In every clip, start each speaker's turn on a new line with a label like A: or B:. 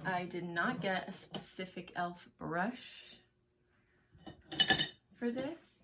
A: I did not get a specific e.l.f. brush for this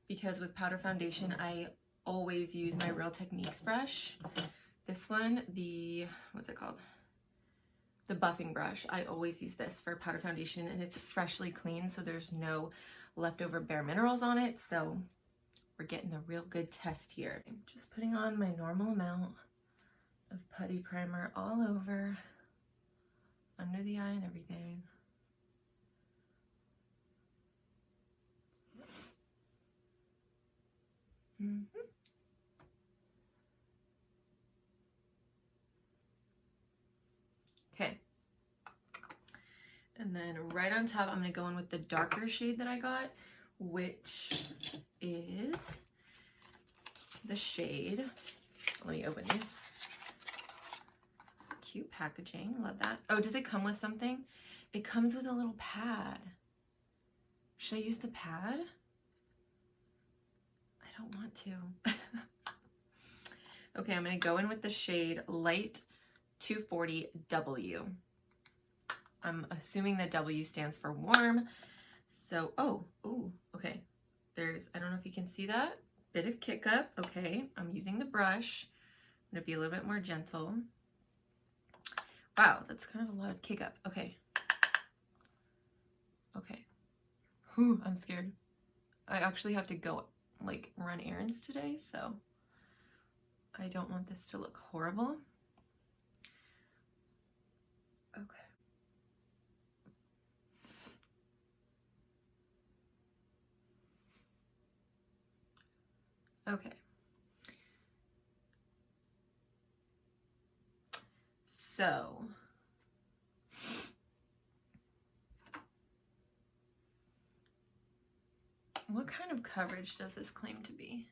A: because with powder foundation, I always use my Real Techniques brush. This one, what's it called? The buffing brush. I always use this for powder foundation, and it's freshly clean, so there's no leftover bare minerals on it. So we're getting a real good test here. I'm just putting on my normal amount of putty primer all over, under the eye and everything. Okay. And then right on top, I'm going to go in with the darker shade that I got, which is the shade, let me open this. Cute packaging, love that. Oh, does it come with something? It comes with a little pad. Should I use the pad? I don't want to. Okay, I'm gonna go in with the shade Light 240 W. I'm assuming the W stands for warm. So, okay. I don't know if you can see that. Bit of kick up. Okay, I'm using the brush. I'm gonna be a little bit more gentle. Wow, that's kind of a lot of kick up. Okay. Okay. Whew, I'm scared. I actually have to go, like, run errands today, so I don't want this to look horrible. Okay. Okay. So, what kind of coverage does this claim to be?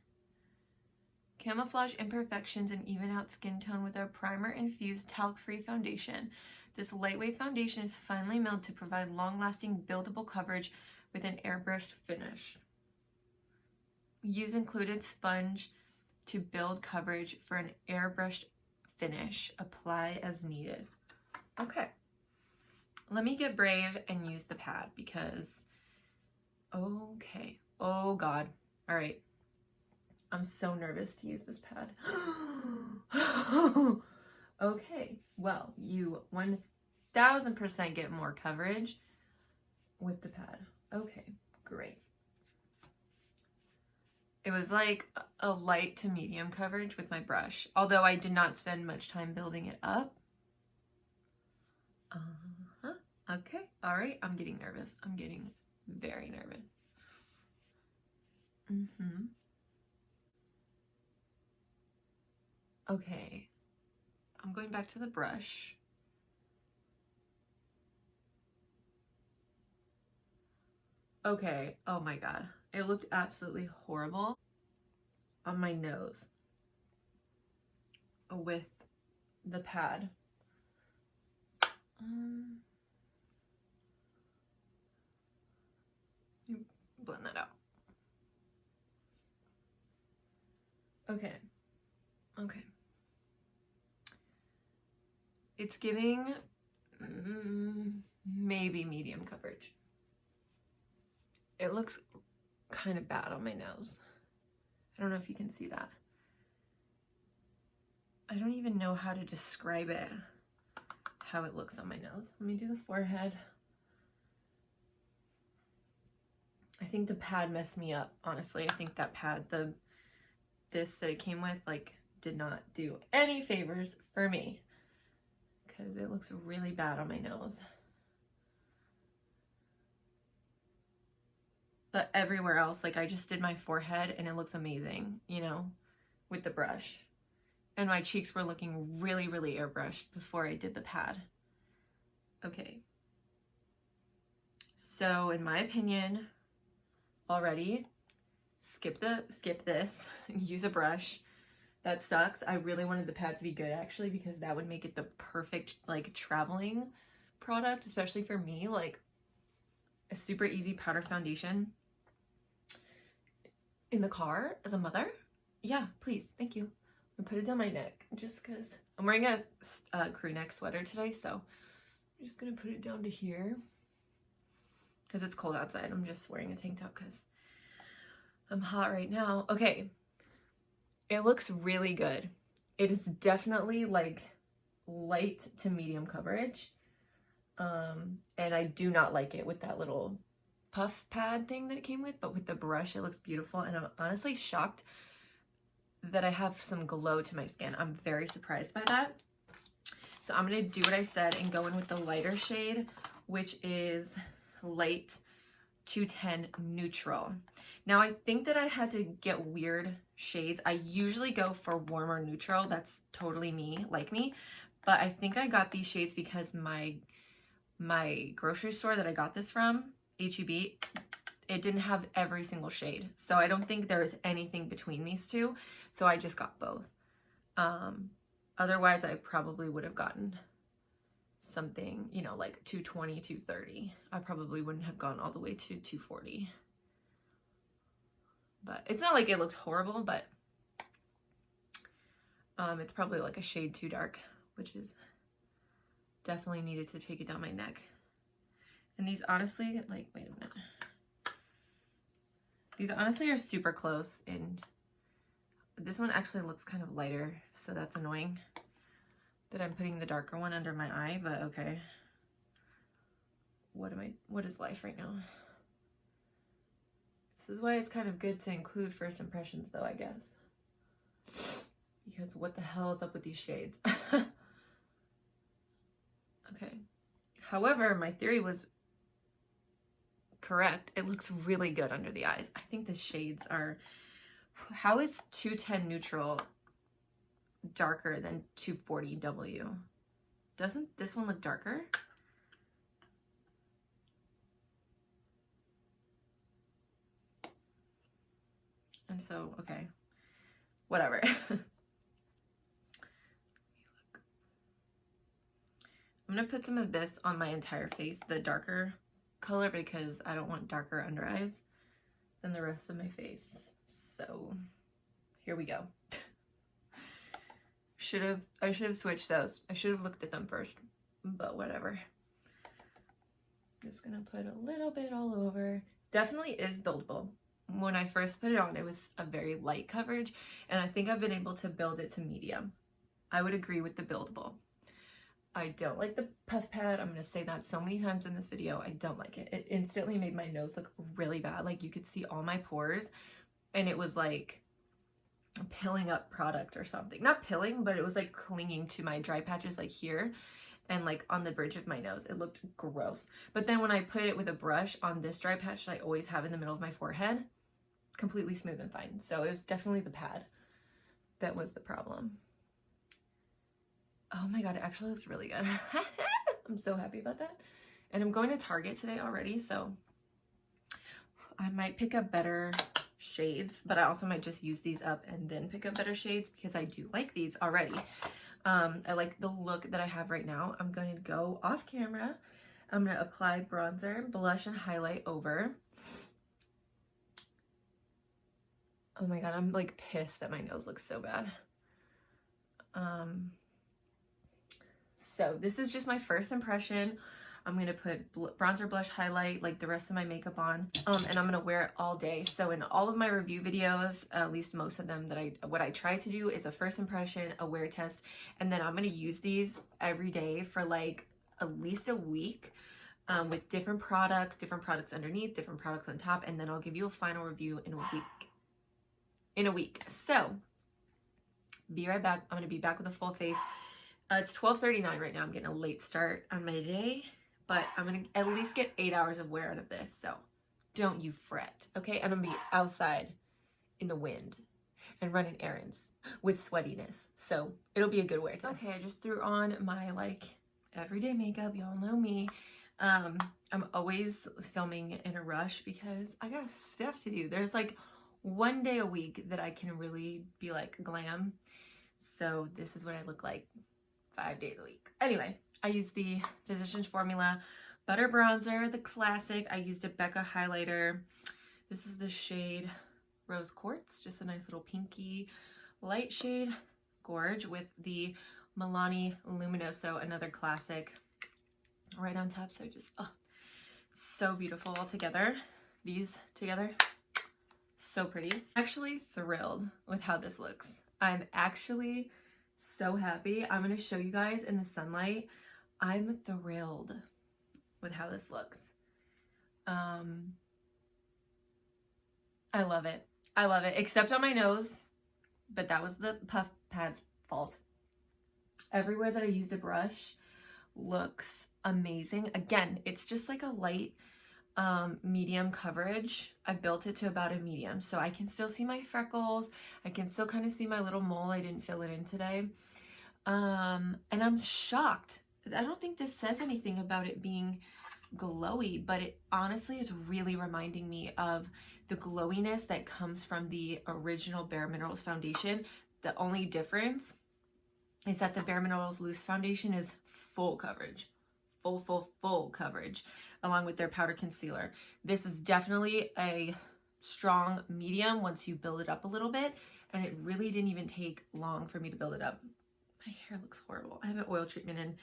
A: Camouflage imperfections and even out skin tone with our primer infused talc-free foundation. This lightweight foundation is finely milled to provide long-lasting buildable coverage with an airbrushed finish. Use included sponge to build coverage for an airbrushed finish. Apply as needed. Okay. Let me get brave and use the pad because, okay. Oh God. All right. I'm so nervous to use this pad. Okay. Well, you 1000% get more coverage with the pad. Okay, great. It was like a light to medium coverage with my brush, although I did not spend much time building it up. Okay, all right, I'm getting nervous. I'm getting very nervous. Okay, I'm going back to the brush. Okay, oh my God. It looked absolutely horrible on my nose with the pad. Blend that out. Okay. Okay. It's giving maybe medium coverage. It looks kind of bad on my nose. I don't know if you can see that. I don't even know how to describe it, how it looks on my nose. Let me do the forehead. I think the pad messed me up, honestly. I think that pad, this that it came with, like, did not do any favors for me because it looks really bad on my nose. But everywhere else, like, I just did my forehead and it looks amazing, you know, with the brush. And my cheeks were looking really, really airbrushed before I did the pad. Okay. So in my opinion, already, skip this, use a brush. That sucks. I really wanted the pad to be good actually because that would make it the perfect, like, traveling product, especially for me, like a super easy powder foundation in the car as a mother. Yeah, please, thank you. I'm gonna put it down my neck just because I'm wearing a crew neck sweater today, so I'm just gonna put it down to here because it's cold outside. I'm just wearing a tank top because I'm hot right now. Okay, it looks really good. It is definitely like light to medium coverage. And I do not like it with that little puff pad thing that it came with, but with the brush, it looks beautiful. And I'm honestly shocked that I have some glow to my skin. I'm very surprised by that. So I'm gonna do what I said and go in with the lighter shade, which is light 210 neutral. Now I think that I had to get weird shades. I usually go for warmer neutral. That's totally me, like me. But I think I got these shades because my grocery store that I got this from, H-E-B, it didn't have every single shade. So I don't think there was anything between these two. So I just got both. Otherwise, I probably would have gotten something, you know, like 220, 230. I probably wouldn't have gone all the way to 240. But it's not like it looks horrible, but it's probably like a shade too dark, which is definitely needed to take it down my neck. And these honestly, like, wait a minute. These honestly are super close, and this one actually looks kind of lighter, so that's annoying that I'm putting the darker one under my eye, but okay. What is life right now? This is why it's kind of good to include first impressions though, I guess. Because what the hell is up with these shades? Okay. However, my theory was correct. It looks really good under the eyes. I think the shades are... How is 210 neutral darker than 240W? Doesn't this one look darker? And so, okay. Whatever. I'm gonna put some of this on my entire face, the darker color, because I don't want darker under eyes than the rest of my face. So here we go. I should have switched those. I should have looked at them first, but whatever. Just gonna put a little bit all over. Definitely is buildable. When I first put it on, it was a very light coverage, and I think I've been able to build it to medium. I would agree with the buildable. I don't like the puff pad. I'm going to say that so many times in this video. I don't like it. It instantly made my nose look really bad. Like you could see all my pores, and it was like pilling up product or something. Not pilling, but it was like clinging to my dry patches like here and like on the bridge of my nose. It looked gross. But then when I put it with a brush on this dry patch that I always have in the middle of my forehead, completely smooth and fine. So it was definitely the pad that was the problem. Oh my god, it actually looks really good. I'm so happy about that. And I'm going to Target today already, so I might pick up better shades, but I also might just use these up and then pick up better shades because I do like these already. I like the look that I have right now. I'm going to go off camera. I'm going to apply bronzer, blush, and highlight over. Oh my god, I'm like pissed that my nose looks so bad. So this is just my first impression. I'm going to put bronzer, blush, highlight, like the rest of my makeup on, and I'm going to wear it all day. So in all of my review videos, at least most of them, what I try to do is a first impression, a wear test, and then I'm going to use these every day for like at least a week with different products underneath, different products on top, and then I'll give you a final review in a week. So be right back. I'm going to be back with a full face. It's 12:39 right now. I'm getting a late start on my day, but I'm going to at least get 8 hours of wear out of this. So don't you fret, okay? I'm going to be outside in the wind and running errands with sweatiness. So it'll be a good wear test. Okay, I just threw on my like everyday makeup. Y'all know me. I'm always filming in a rush because I got stuff to do. There's like one day a week that I can really be like glam. So this is what I look like 5 days a week. Anyway, I used the Physicians Formula Butter Bronzer, the classic. I used a Becca highlighter. This is the shade Rose Quartz, just a nice little pinky light shade. Gorge with the Milani Luminoso, another classic. right on top. So just, oh, so beautiful all together. These together, so pretty. Actually thrilled with how this looks. I'm actually so happy. I'm going to show you guys in the sunlight. I'm thrilled with how this looks. I love it. I love it, except on my nose, but that was the puff pad's fault. Everywhere that I used a brush looks amazing. Again, it's just like a light medium coverage. I built it to about a medium, so I can still see my freckles. I can still kind of see my little mole. I didn't fill it in today. And I'm shocked. I don't think this says anything about it being glowy, but it honestly is really reminding me of the glowiness that comes from the original Bare Minerals foundation. The only difference is that the Bare Minerals loose foundation is full coverage, full coverage, along with their powder concealer. This is definitely a strong medium once you build it up a little bit, and it really didn't even take long for me to build it up. My hair looks horrible. I have an oil treatment in.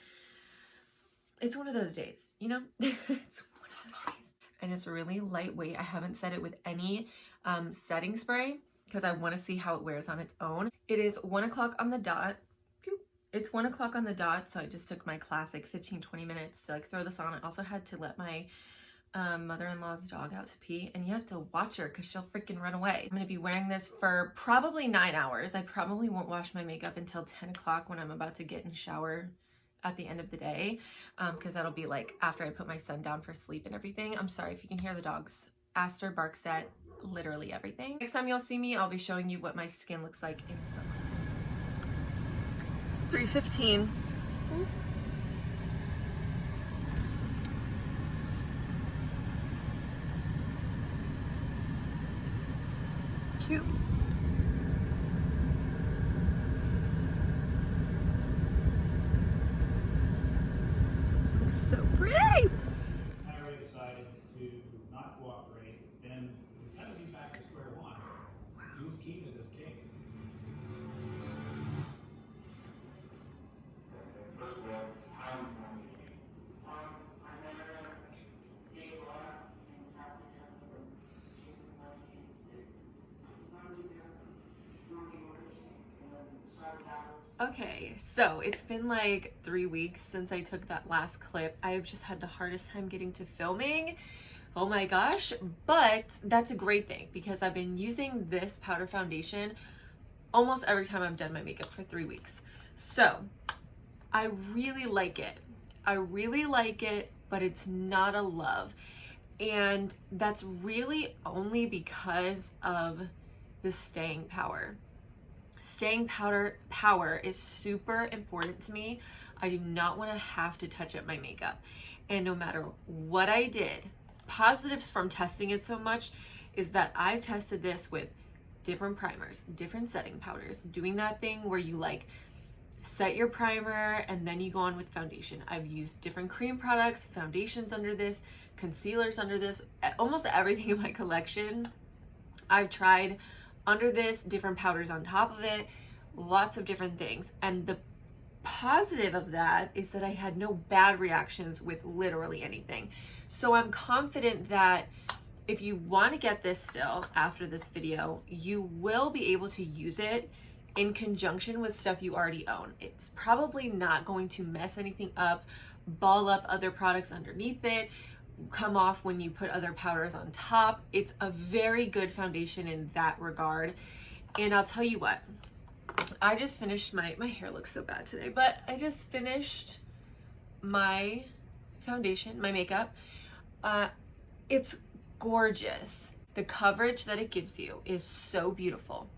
A: It's one of those days, you know? It's one of those days. And it's really lightweight. I haven't set it with any setting spray because I want to see how it wears on its own. It is 1 o'clock on the dot. It's 1 o'clock on the dot, so I just took my classic 15-20 minutes to like throw this on. I also had to let my mother-in-law's dog out to pee, and you have to watch her because she'll freaking run away. I'm going to be wearing this for probably 9 hours. I probably won't wash my makeup until 10 o'clock when I'm about to get in the shower at the end of the day, because that'll be like after I put my son down for sleep and everything. I'm sorry if you can hear the dogs. Aster barks at literally everything. Next time you'll see me, I'll be showing you what my skin looks like in the summer. It's 3:15. Cute. So pretty.
B: I already decided to not cooperate, then we kind of be back to square one. Who's key to this case?
A: Okay, so it's been like 3 weeks since I took that last clip. I've just had the hardest time getting to filming. Oh my gosh, but that's a great thing because I've been using this powder foundation almost every time I've done my makeup for 3 weeks. So I really like it. I really like it, but it's not a love. And that's really only because of the staying power. Staying power is super important to me. I do not want to have to touch up my makeup. And no matter what I did, positives from testing it so much is that I've tested this with different primers, different setting powders, doing that thing where you like set your primer and then you go on with foundation. I've used different cream products, foundations under this, concealers under this, almost everything in my collection I've tried under this, different powders on top of it, lots of different things. And the positive of that is that I had no bad reactions with literally anything. So I'm confident that if you want to get this still after this video, you will be able to use it in conjunction with stuff you already own. It's probably not going to mess anything up, ball up other products underneath it, come off when you put other powders on top. It's a very good foundation in that regard. And I'll tell you what, I just finished my hair looks so bad today, but I just finished my foundation, my makeup. It's gorgeous. The coverage that it gives you is so beautiful.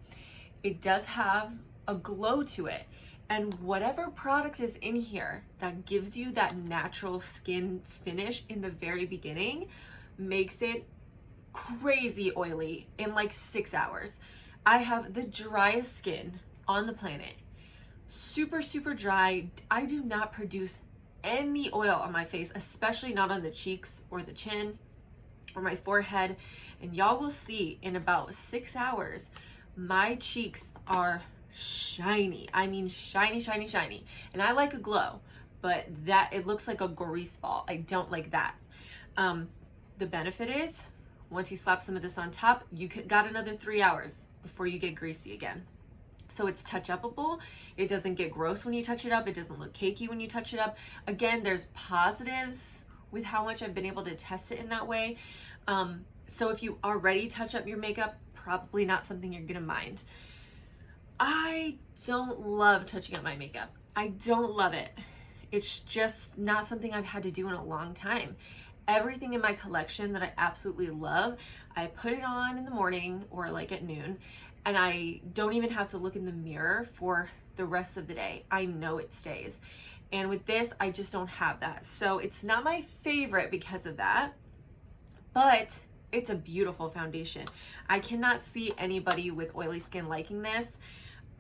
A: It does have a glow to it. And whatever product is in here that gives you that natural skin finish in the very beginning makes it crazy oily in like 6 hours. I have the driest skin on the planet. Super, super dry. I do not produce any oil on my face, especially not on the cheeks or the chin or my forehead. And y'all will see in about 6 hours, my cheeks are shiny. I mean shiny, shiny, shiny. And I like a glow, but that it looks like a grease ball. I don't like that. The benefit is once you slap some of this on top, you got another 3 hours before you get greasy again. So it's touch-upable. It doesn't get gross when you touch it up. It doesn't look cakey when you touch it up. Again, there's positives with how much I've been able to test it in that way. So if you already touch up your makeup, probably not something you're gonna mind. I don't love touching up my makeup. I don't love it. It's just not something I've had to do in a long time. Everything in my collection that I absolutely love, I put it on in the morning or like at noon, and I don't even have to look in the mirror for the rest of the day. I know it stays. And with this, I just don't have that. So it's not my favorite because of that, but it's a beautiful foundation. I cannot see anybody with oily skin liking this.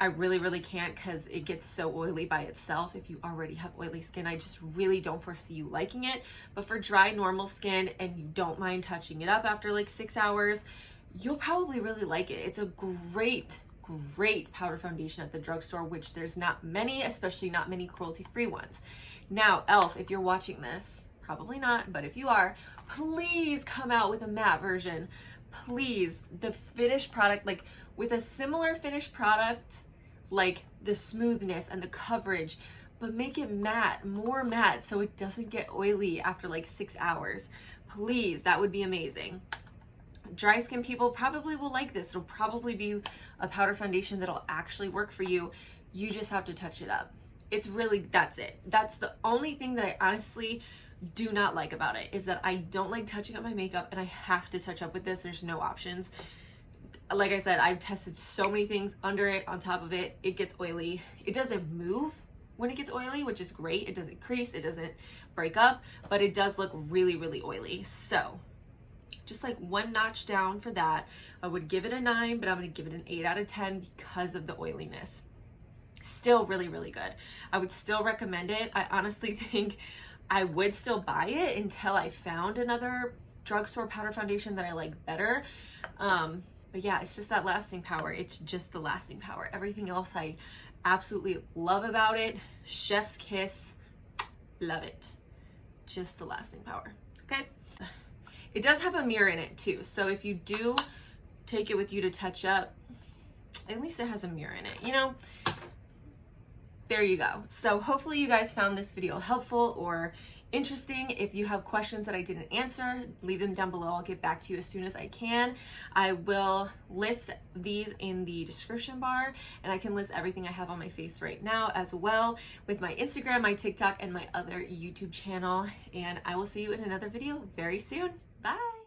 A: I really can't, because it gets so oily by itself. If you already have oily skin, I just really don't foresee you liking it. But for dry, normal skin, and you don't mind touching it up after like 6 hours, you'll probably really like it. It's a great powder foundation at the drugstore, which there's not many, especially not many cruelty-free ones. Now, e.l.f., if you're watching this, probably not, but if you are, please come out with a matte version. Please. The finished product, like with a similar finished product, like the smoothness and the coverage, but make it matte, more matte, so it doesn't get oily after like 6 hours. Please, that would be amazing. Dry skin people probably will like this. It'll probably be a powder foundation that'll actually work for you. You just have to touch it up. It's really, that's it. That's the only thing that I honestly do not like about it, is that I don't like touching up my makeup, and I have to touch up with this. There's no options. Like I said, I've tested so many things under it, on top of it. It gets oily. It doesn't move when it gets oily, which is great. It doesn't crease, it doesn't break up, but it does look really oily. So just like one notch down for that. I would give it a 9, but I'm gonna give it an 8 out of 10 because of the oiliness. Still really good. I would still recommend it. I honestly think I would still buy it until I found another drugstore powder foundation that I like better. But yeah, it's just that lasting power. It's just the lasting power. Everything else I absolutely love about it. Chef's kiss, love it. Just the lasting power, okay? It does have a mirror in it too. So if you do take it with you to touch up, at least it has a mirror in it, you know? There you go. So hopefully you guys found this video helpful or interesting. If you have questions that I didn't answer, leave them down below. I'll get back to you as soon as I can. I will list these in the description bar, and I can list everything I have on my face right now as well, with my Instagram, my TikTok, and my other YouTube channel. And I will see you in another video very soon. Bye.